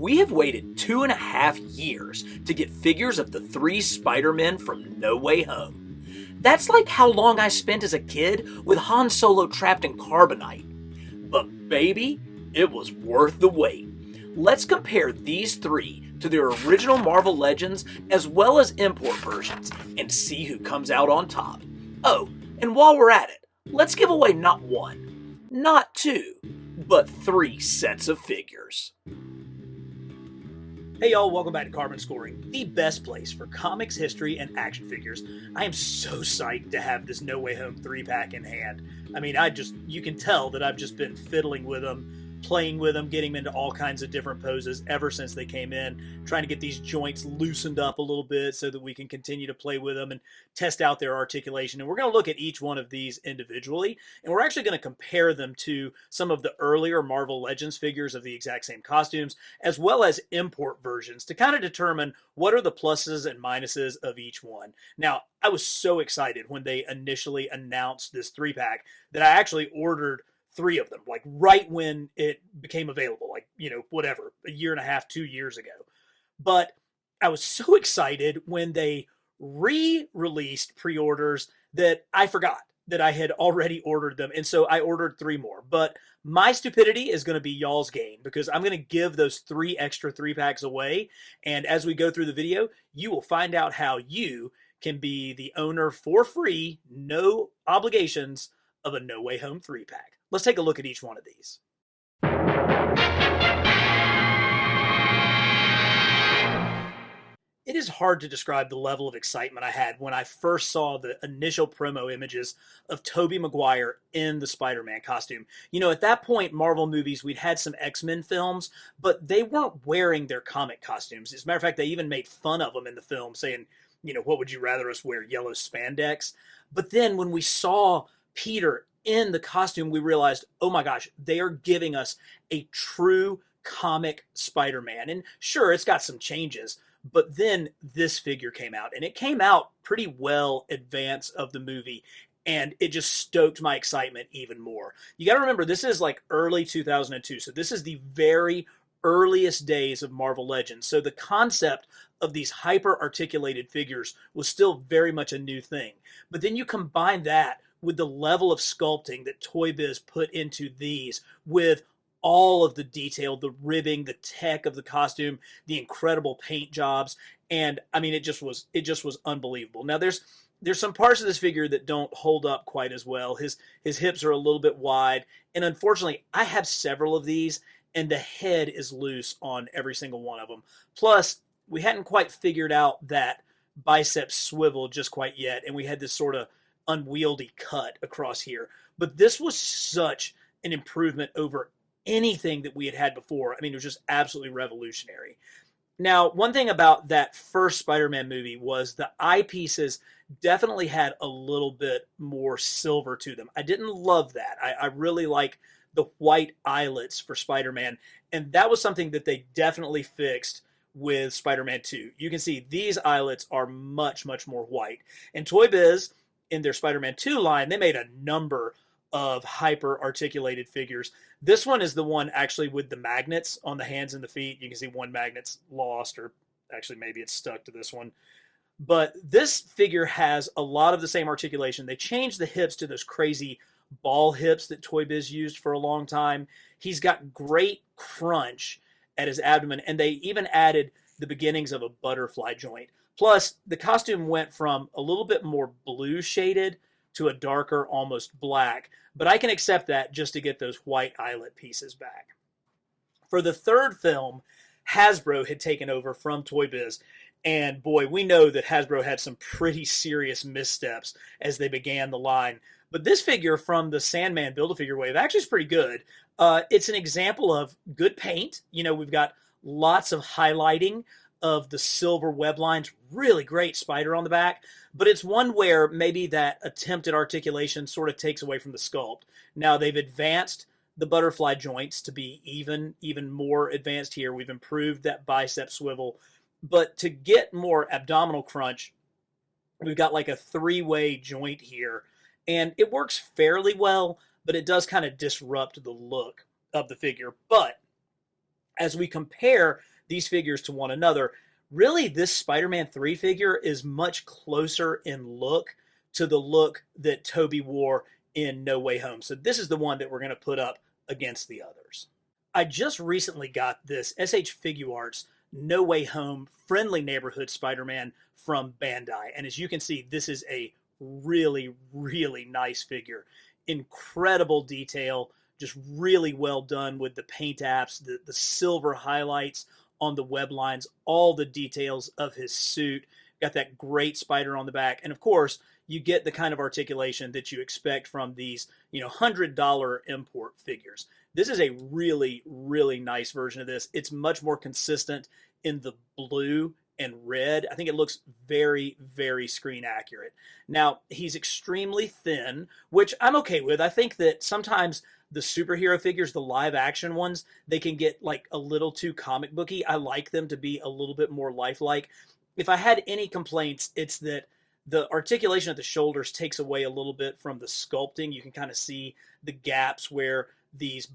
We have waited 2.5 years to get figures of the 3 Spider-Men from No Way Home. That's like how long I spent as a kid with Han Solo trapped in carbonite. But baby, it was worth the wait. Let's compare these 3 to their original Marvel Legends as well as import versions and see who comes out on top. Oh, and while we're at it, let's give away not 1, not 2, but 3 sets of figures. Hey y'all, welcome back to Carbon Scoring, the best place for comics, history, and action figures. I am so psyched to have this No Way Home 3-pack in hand. I mean, you can tell that I've just been fiddling with them, playing with them, getting them into all kinds of different poses ever since they came in, trying to get these joints loosened up a little bit so that we can continue to play with them and test out their articulation. And we're going to look at each one of these individually, and we're actually going to compare them to some of the earlier Marvel Legends figures of the exact same costumes, as well as import versions to kind of determine what are the pluses and minuses of each one. Now, I was so excited when they initially announced this 3-pack that I actually ordered 3 of them, like right when it became available, like, whatever, a year and a half, 2 years ago. But I was so excited when they re-released pre-orders that I forgot that I had already ordered them. And so I ordered 3 more. But my stupidity is going to be y'all's gain because I'm going to give those 3 extra 3-packs away. And as we go through the video, you will find out how you can be the owner for free, no obligations, of a No Way Home 3-pack. Let's take a look at each one of these. It is hard to describe the level of excitement I had when I first saw the initial promo images of Tobey Maguire in the Spider-Man costume. At that point, Marvel movies, we'd had some X-Men films, but they weren't wearing their comic costumes. As a matter of fact, they even made fun of them in the film, saying, what would you rather us wear, yellow spandex? But then when we saw Peter in the costume, we realized, oh my gosh, they are giving us a true comic Spider-Man. And sure, it's got some changes, but then this figure came out, and it came out pretty well advance of the movie, and it just stoked my excitement even more. You got to remember, this is like early 2002, so this is the very earliest days of Marvel Legends. So the concept of these hyper-articulated figures was still very much a new thing. But then you combine that with the level of sculpting that Toy Biz put into these, with all of the detail, the ribbing, the tech of the costume, the incredible paint jobs, and I mean, it just was unbelievable. Now, there's some parts of this figure that don't hold up quite as well. His hips are a little bit wide, and unfortunately, I have several of these, and the head is loose on every single one of them. Plus, we hadn't quite figured out that bicep swivel just quite yet, and we had this sort of unwieldy cut across here. But this was such an improvement over anything that we had had before. I mean, it was just absolutely revolutionary. Now, one thing about that first Spider-Man movie was the eyepieces definitely had a little bit more silver to them. I didn't love that. I really like the white eyelets for Spider-Man, and that was something that they definitely fixed with Spider-Man 2. You can see these eyelets are much, much more white. And Toy Biz, in their Spider-Man 2 line, they made a number of hyper-articulated figures. This one is the one actually with the magnets on the hands and the feet. You can see one magnet's lost, or actually maybe it's stuck to this one. But this figure has a lot of the same articulation. They changed the hips to those crazy ball hips that Toy Biz used for a long time. He's got great crunch at his abdomen, and they even added the beginnings of a butterfly joint. Plus, the costume went from a little bit more blue shaded to a darker, almost black. But I can accept that just to get those white eyelet pieces back. For the third film, Hasbro had taken over from Toy Biz. And boy, we know that Hasbro had some pretty serious missteps as they began the line. But this figure from the Sandman Build-A-Figure wave actually is pretty good. It's an example of good paint. We've got lots of highlighting of the silver web lines, really great spider on the back, but it's one where maybe that attempt at articulation sort of takes away from the sculpt. Now they've advanced the butterfly joints to be even more advanced here. We've improved that bicep swivel, but to get more abdominal crunch, we've got like a 3-way joint here, and it works fairly well, but it does kind of disrupt the look of the figure. But As we compare these figures to one another, really this Spider-Man 3 figure is much closer in look to the look that Tobey wore in No Way Home. So this is the one that we're going to put up against the others. I just recently got this SH Figuarts No Way Home Friendly Neighborhood Spider-Man from Bandai. And as you can see, this is a really, really nice figure. Incredible detail, just really well done with the paint apps, the silver highlights on the web lines, all the details of his suit. Got that great spider on the back. And of course, you get the kind of articulation that you expect from these, $100 import figures. This is a really, really nice version of this. It's much more consistent in the blue and red. I think it looks very, very screen accurate. Now, he's extremely thin, which I'm okay with. I think that sometimes the superhero figures, the live action ones, they can get like a little too comic booky. I like them to be a little bit more lifelike. If I had any complaints, it's that the articulation at the shoulders takes away a little bit from the sculpting. You can kind of see the gaps where these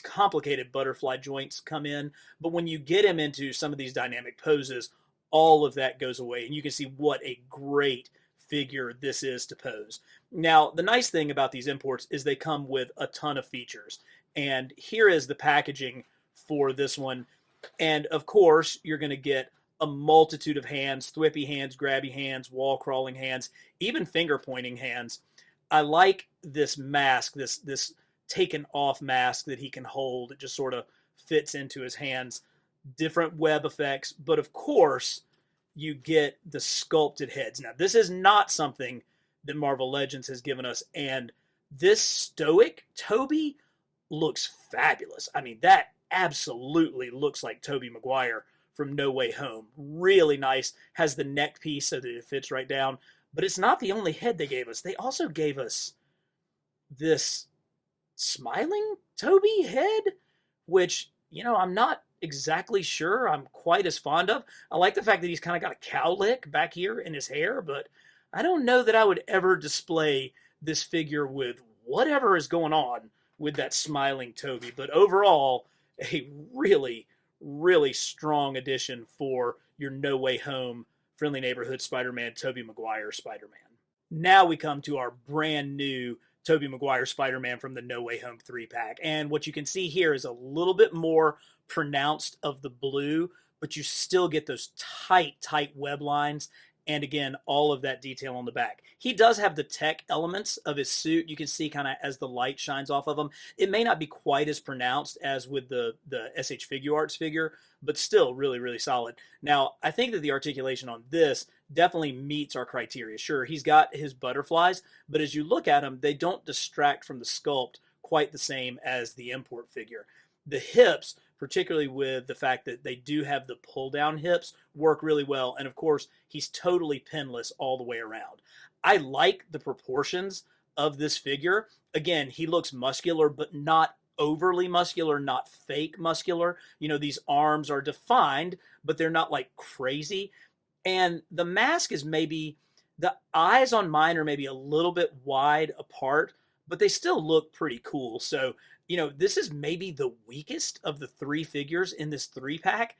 complicated butterfly joints come in. But when you get him into some of these dynamic poses, all of that goes away. And you can see what a great figure this is to pose. Now, the nice thing about these imports is they come with a ton of features. And here is the packaging for this one. And of course, you're going to get a multitude of hands, thwippy hands, grabby hands, wall crawling hands, even finger pointing hands. I like this mask, this taken off mask that he can hold. It just sort of fits into his hands. Different web effects, but of course, you get the sculpted heads. Now, this is not something that Marvel Legends has given us, and this stoic Tobey looks fabulous. I mean, that absolutely looks like Tobey Maguire from No Way Home. Really nice. Has the neck piece so that it fits right down. But it's not the only head they gave us. They also gave us this smiling Tobey head, which, I'm not exactly sure I'm quite as fond of. I like the fact that he's kind of got a cowlick back here in his hair, but I don't know that I would ever display this figure with whatever is going on with that smiling Tobey. But overall, a really, really strong addition for your No Way Home Friendly Neighborhood Spider-Man, Tobey Maguire Spider-Man. Now we come to our brand new Tobey Maguire Spider-Man from the No Way Home 3-pack. And what you can see here is a little bit more pronounced of the blue, but you still get those tight web lines. And again, all of that detail on the back. He does have the tech elements of his suit. You can see kind of as the light shines off of him. It may not be quite as pronounced as with the SH Figuarts figure, but still really, really solid. Now, I think that the articulation on this definitely meets our criteria. Sure, he's got his butterflies, but as you look at him, they don't distract from the sculpt quite the same as the import figure. The hips, particularly with the fact that they do have the pull-down hips, work really well. And of course, he's totally pinless all the way around. I like the proportions of this figure. Again, he looks muscular, but not overly muscular, not fake muscular. These arms are defined, but they're not like crazy. And the mask is the eyes on mine are maybe a little bit wide apart, but they still look pretty cool. So, this is maybe the weakest of the three figures in this 3-pack,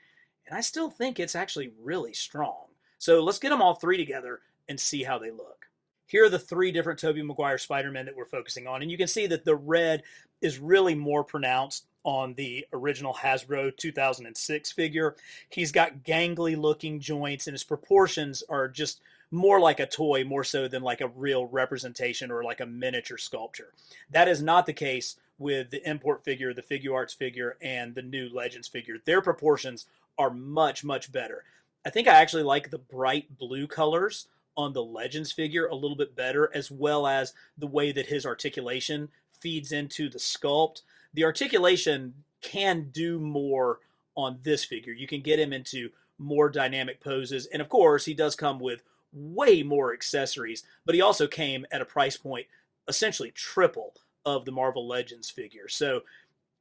and I still think it's actually really strong. So let's get them all three together and see how they look. Here are the three different Tobey Maguire Spider-Men that we're focusing on, and you can see that the red is really more pronounced on the original Hasbro 2006 figure. He's got gangly looking joints, and his proportions are just more like a toy, more so than like a real representation or like a miniature sculpture. That is not the case with the import figure, the Figuarts figure, and the new Legends figure. Their proportions are much, much better. I think I actually like the bright blue colors on the Legends figure a little bit better, as well as the way that his articulation feeds into the sculpt. The articulation can do more on this figure. You can get him into more dynamic poses. And of course, he does come with way more accessories, but he also came at a price point essentially triple of the Marvel Legends figure. So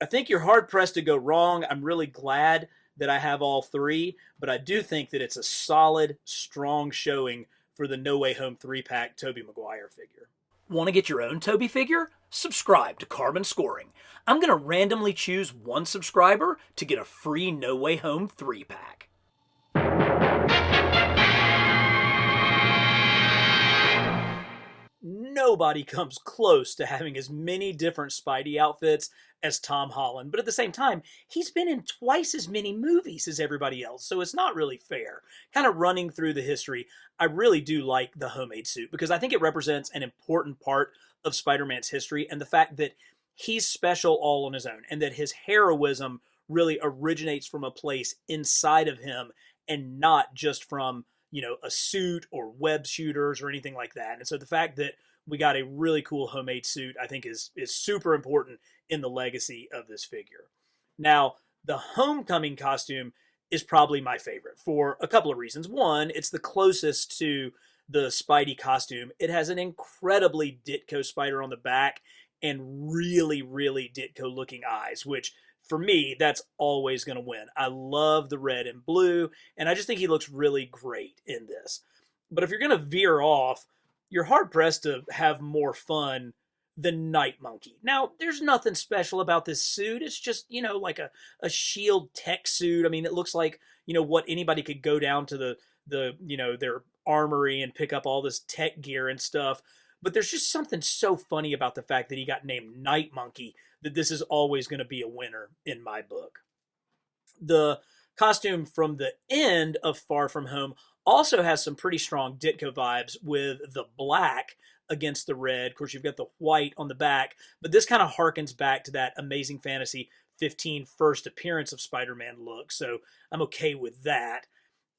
I think you're hard pressed to go wrong. I'm really glad that I have all three, but I do think that it's a solid, strong showing for the No Way Home 3-pack Tobey Maguire figure. Want to get your own Toby figure? Subscribe to Carbon Scoring. I'm going to randomly choose one subscriber to get a free No Way Home 3-pack. Nobody comes close to having as many different Spidey outfits as Tom Holland, but at the same time, he's been in twice as many movies as everybody else, so it's not really fair. Kind of running through the history, I really do like the homemade suit because I think it represents an important part of Spider-Man's history and the fact that he's special all on his own and that his heroism really originates from a place inside of him and not just from a suit or web shooters or anything like that. And so the fact that we got a really cool homemade suit, I think is super important in the legacy of this figure. Now, the homecoming costume is probably my favorite for a couple of reasons. One, it's the closest to the Spidey costume. It has an incredibly Ditko spider on the back and really, really Ditko looking eyes, which for me, that's always going to win. I love the red and blue, and I just think he looks really great in this. But if you're going to veer off, you're hard-pressed to have more fun than Night Monkey. Now, there's nothing special about this suit. It's just, like a shield tech suit. I mean, it looks like, what anybody could go down to their armory and pick up all this tech gear and stuff. But there's just something so funny about the fact that he got named Night Monkey that this is always going to be a winner in my book. The costume from the end of Far From Home also has some pretty strong Ditko vibes with the black against the red. Of course, you've got the white on the back, but this kind of harkens back to that Amazing Fantasy 15 first appearance of Spider-Man look, so I'm okay with that.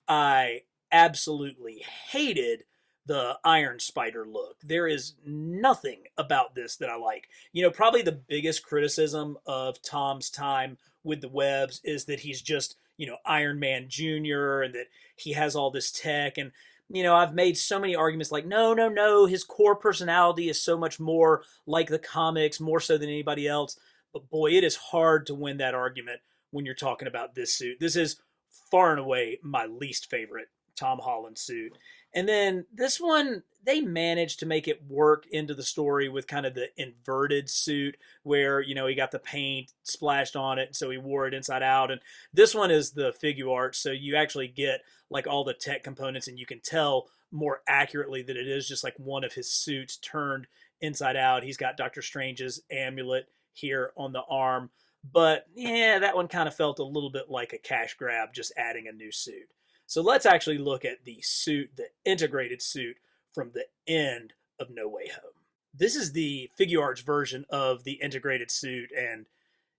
I absolutely hated the Iron Spider look. There is nothing about this that I like. Probably the biggest criticism of Tom's time with the webs is that he's just, Iron Man Jr. and that he has all this tech. And, I've made so many arguments like, no, his core personality is so much more like the comics, more so than anybody else. But boy, it is hard to win that argument when you're talking about this suit. This is far and away my least favorite Tom Holland suit. And then this one, they managed to make it work into the story with kind of the inverted suit where, he got the paint splashed on it, so he wore it inside out. And this one is the figure art, so you actually get like all the tech components and you can tell more accurately that it is just like one of his suits turned inside out. He's got Doctor Strange's amulet here on the arm. But yeah, that one kind of felt a little bit like a cash grab, just adding a new suit. So let's actually look at the suit, the integrated suit from the end of No Way Home. This is the figure arts version of the integrated suit, and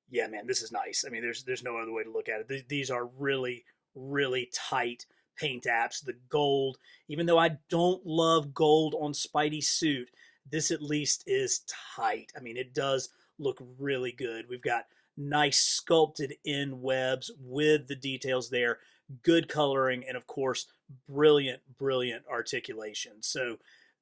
yeah, man, this is nice. I mean, there's no other way to look at it. These are really, really tight paint apps. The gold, even though I don't love gold on Spidey's suit, this at least is tight. I mean, it does look really good. We've got nice sculpted in webs with the details there, good coloring, and of course, brilliant articulation. So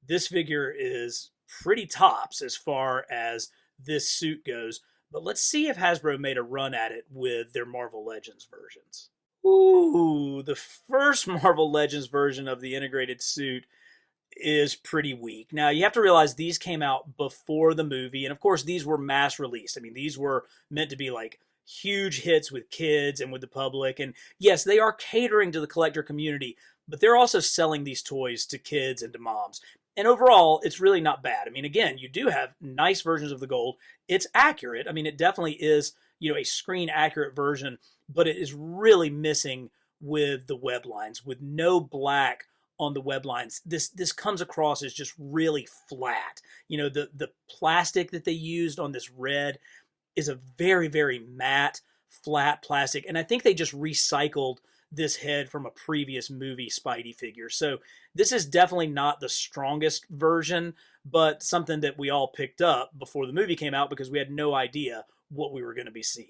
this figure is pretty tops as far as this suit goes, but let's see if Hasbro made a run at it with their Marvel Legends versions. Ooh, the first Marvel Legends version of the integrated suit is pretty weak. Now, you have to realize these came out before the movie, and of course, these were mass released. I mean, these were meant to be like huge hits with kids and with the public. And yes, they are catering to the collector community, but they're also selling these toys to kids and to moms. And overall, it's really not bad. I mean, again, you do have nice versions of the gold. It's accurate. I mean, it definitely is, a screen accurate version, but it is really missing with the web lines, with no black on the web lines. This comes across as just really flat. The plastic that they used on this red is a very, very matte, flat plastic. And I think they just recycled this head from a previous movie Spidey figure. So this is definitely not the strongest version, but something that we all picked up before the movie came out because we had no idea what we were going to be seeing.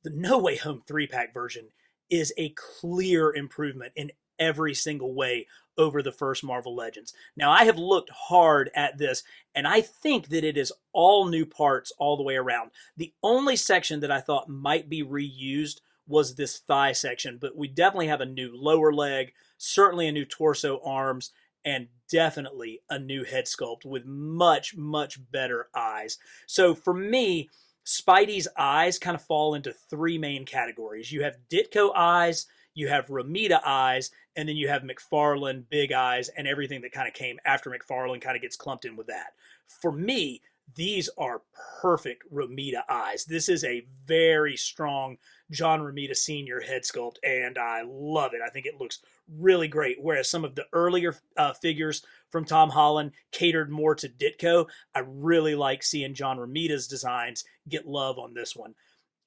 The No Way Home 3-pack version is a clear improvement in every single way over the first Marvel Legends. Now, I have looked hard at this, and I think that it is all new parts all the way around. The only section that I thought might be reused was this thigh section, but we definitely have a new lower leg, certainly a new torso, arms, and definitely a new head sculpt with much, much better eyes. So for me, Spidey's eyes kind of fall into three main categories. You have Ditko eyes, you have Romita eyes, and then you have McFarlane big eyes, and everything that kind of came after McFarlane kind of gets clumped in with that. For me, these are perfect Romita eyes. This is a very strong John Romita Sr. head sculpt, and I love it. I think it looks really great. Whereas some of the earlier figures from Tom Holland catered more to Ditko, I really like seeing John Romita's designs get love on this one.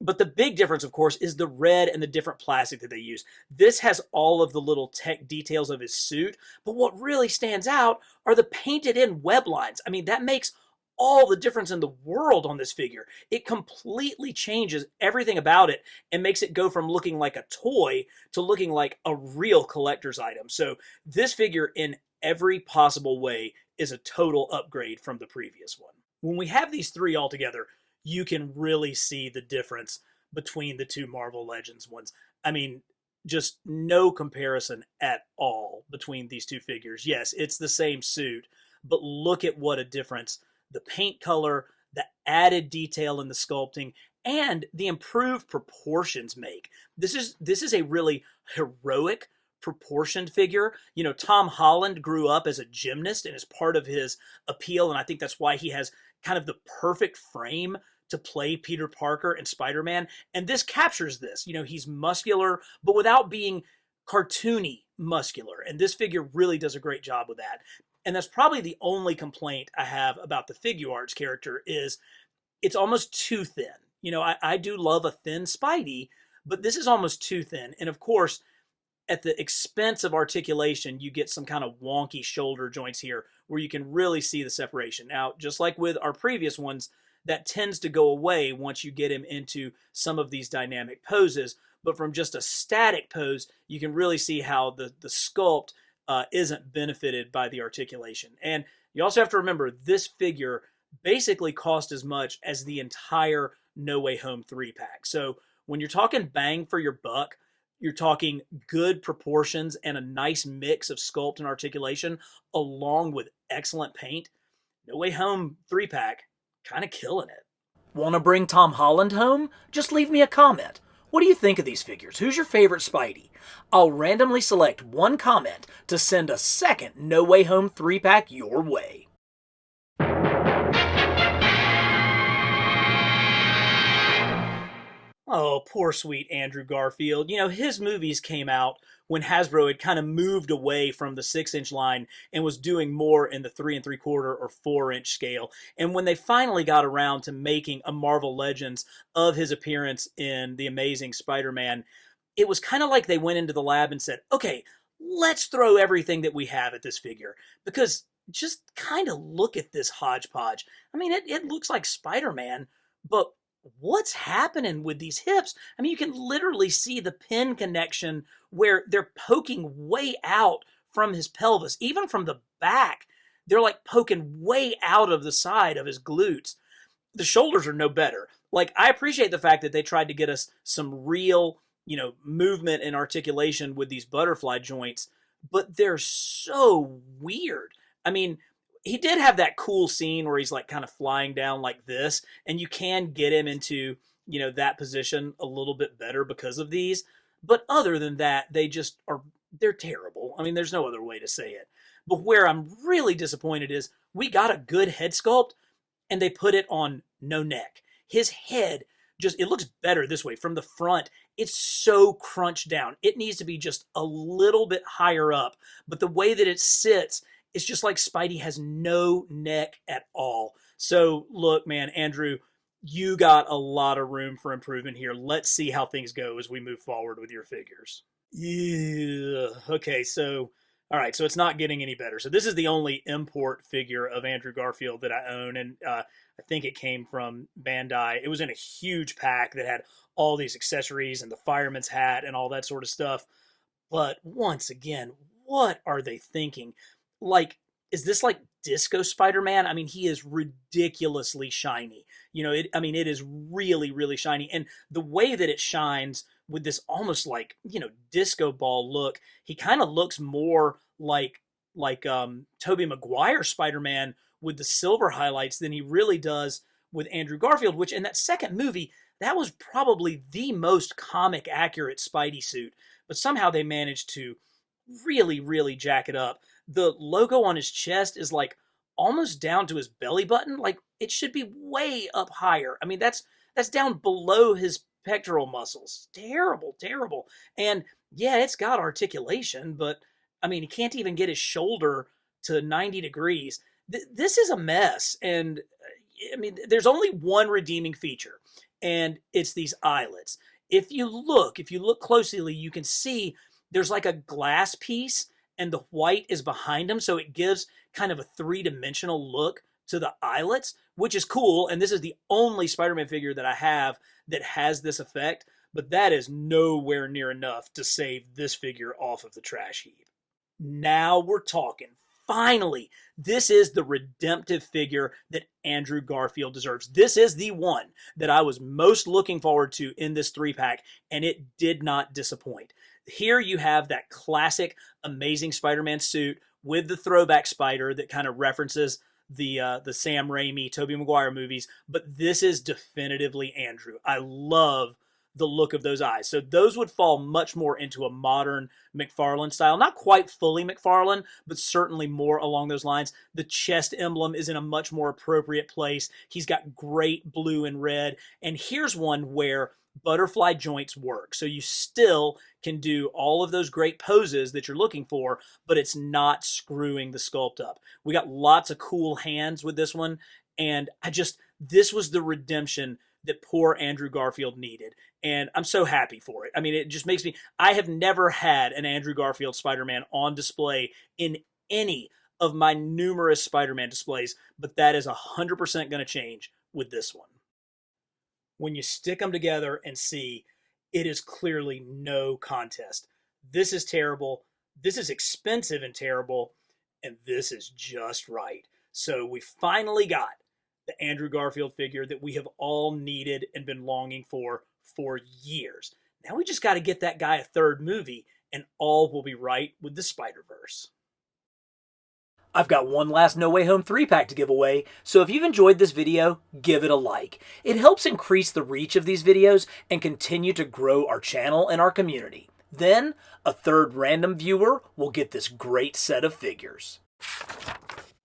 But the big difference, of course, is the red and the different plastic that they use. This has all of the little tech details of his suit, but what really stands out are the painted in web lines. I mean, that makes all the difference in the world on this figure. It completely changes everything about it and makes it go from looking like a toy to looking like a real collector's item. So this figure in every possible way is a total upgrade from the previous one. When we have these three all together, you can really see the difference between the two Marvel Legends ones. I mean, just no comparison at all between these two figures. Yes, it's the same suit, but look at what a difference the paint color, the added detail in the sculpting, and the improved proportions make. This is a really heroic proportioned figure. You know, Tom Holland grew up as a gymnast and is part of his appeal, and I think that's why he has kind of the perfect frame to play Peter Parker and Spider-Man. And this captures this. You know, he's muscular, but without being cartoony muscular. And this figure really does a great job with that. And that's probably the only complaint I have about the Figuarts character is it's almost too thin. You know, I do love a thin Spidey, but this is almost too thin. And of course, at the expense of articulation, you get some kind of wonky shoulder joints here where you can really see the separation. Now, just like with our previous ones, that tends to go away once you get him into some of these dynamic poses. But from just a static pose, you can really see how the sculpt isn't benefited by the articulation. And you also have to remember this figure basically cost as much as the entire No Way Home 3-pack. So when you're talking bang for your buck, you're talking good proportions and a nice mix of sculpt and articulation along with excellent paint. No Way Home 3-pack, kind of killing it. Want to bring Tom Holland home? Just leave me a comment. What do you think of these figures? Who's your favorite Spidey? I'll randomly select one comment to send a second No Way Home 3-pack your way. Oh, poor sweet Andrew Garfield. You know, his movies came out when Hasbro had kind of moved away from the 6-inch line and was doing more in the 3 3/4 or 4-inch scale. And when they finally got around to making a Marvel Legends of his appearance in The Amazing Spider-Man, it was kind of like they went into the lab and said, okay, let's throw everything that we have at this figure. Because just kind of look at this hodgepodge. I mean, it looks like Spider-Man, but what's happening with these hips? I mean, you can literally see the pin connection where they're poking way out from his pelvis. Even from the back, they're like poking way out of the side of his glutes. The shoulders are no better. Like, I appreciate the fact that they tried to get us some real, you know, movement and articulation with these butterfly joints, but they're so weird. I mean, he did have that cool scene where he's like kind of flying down like this, and you can get him into, you know, that position a little bit better because of these. But other than that, they're terrible. I mean, there's no other way to say it. But where I'm really disappointed is we got a good head sculpt and they put it on no neck. His head it looks better this way. From the front, it's so crunched down. It needs to be just a little bit higher up. But the way that it sits, it's just like Spidey has no neck at all. So look, man, Andrew, you got a lot of room for improvement here. Let's see how things go as we move forward with your figures. Yeah. Okay, so, all right, so it's not getting any better. So this is the only import figure of Andrew Garfield that I own, and I think it came from Bandai. It was in a huge pack that had all these accessories and the fireman's hat and all that sort of stuff. But once again, what are they thinking? Like, is this like Disco Spider-Man? I mean, he is ridiculously shiny. You know, it is really, really shiny. And the way that it shines with this almost like, you know, disco ball look, he kind of looks more like Tobey Maguire Spider-Man with the silver highlights than he really does with Andrew Garfield, which in that second movie, that was probably the most comic accurate Spidey suit, but somehow they managed to really, really jack it up. The logo on his chest is like almost down to his belly button. Like it should be way up higher. I mean, that's down below his pectoral muscles. Terrible, terrible. And yeah, it's got articulation, but I mean, he can't even get his shoulder to 90 degrees. This is a mess. And I mean, there's only one redeeming feature, and it's these eyelets. If you look closely, you can see there's like a glass piece and the white is behind them. So it gives kind of a three-dimensional look to the eyelets, which is cool. And this is the only Spider-Man figure that I have that has this effect, but that is nowhere near enough to save this figure off of the trash heap. Now we're talking. Finally, this is the redemptive figure that Andrew Garfield deserves. This is the one that I was most looking forward to in this 3-pack, and it did not disappoint. Here you have that classic Amazing Spider-Man suit with the throwback spider that kind of references the Sam Raimi, Tobey Maguire movies, but this is definitively Andrew. I love the look of those eyes. So those would fall much more into a modern McFarlane style. Not quite fully McFarlane, but certainly more along those lines. The chest emblem is in a much more appropriate place. He's got great blue and red. And here's one where butterfly joints work. So you still can do all of those great poses that you're looking for, but it's not screwing the sculpt up. We got lots of cool hands with this one. And this was the redemption that poor Andrew Garfield needed. And I'm so happy for it. I mean, it just makes me, I have never had an Andrew Garfield Spider-Man on display in any of my numerous Spider-Man displays, but that is 100% going to change with this one. When you stick them together and see, it is clearly no contest. This is terrible. This is expensive and terrible. And this is just right. So we finally got the Andrew Garfield figure that we have all needed and been longing for years. Now we just got to get that guy a third movie, and all will be right with the Spider-Verse. I've got one last No Way Home 3-pack to give away, so if you've enjoyed this video, give it a like. It helps increase the reach of these videos and continue to grow our channel and our community. Then, a third random viewer will get this great set of figures.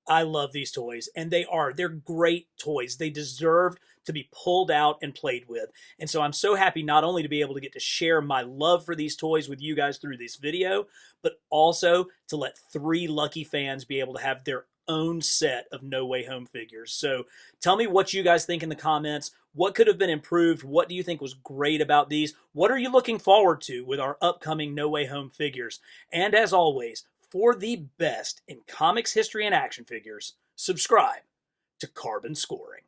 I love these toys, and they're great toys. They deserve to be pulled out and played with. And so I'm so happy not only to be able to get to share my love for these toys with you guys through this video, but also to let 3 lucky fans be able to have their own set of No Way Home figures. So tell me what you guys think in the comments. What could have been improved? What do you think was great about these? What are you looking forward to with our upcoming No Way Home figures? And as always, for the best in comics history and action figures, subscribe to Carbon Scoring.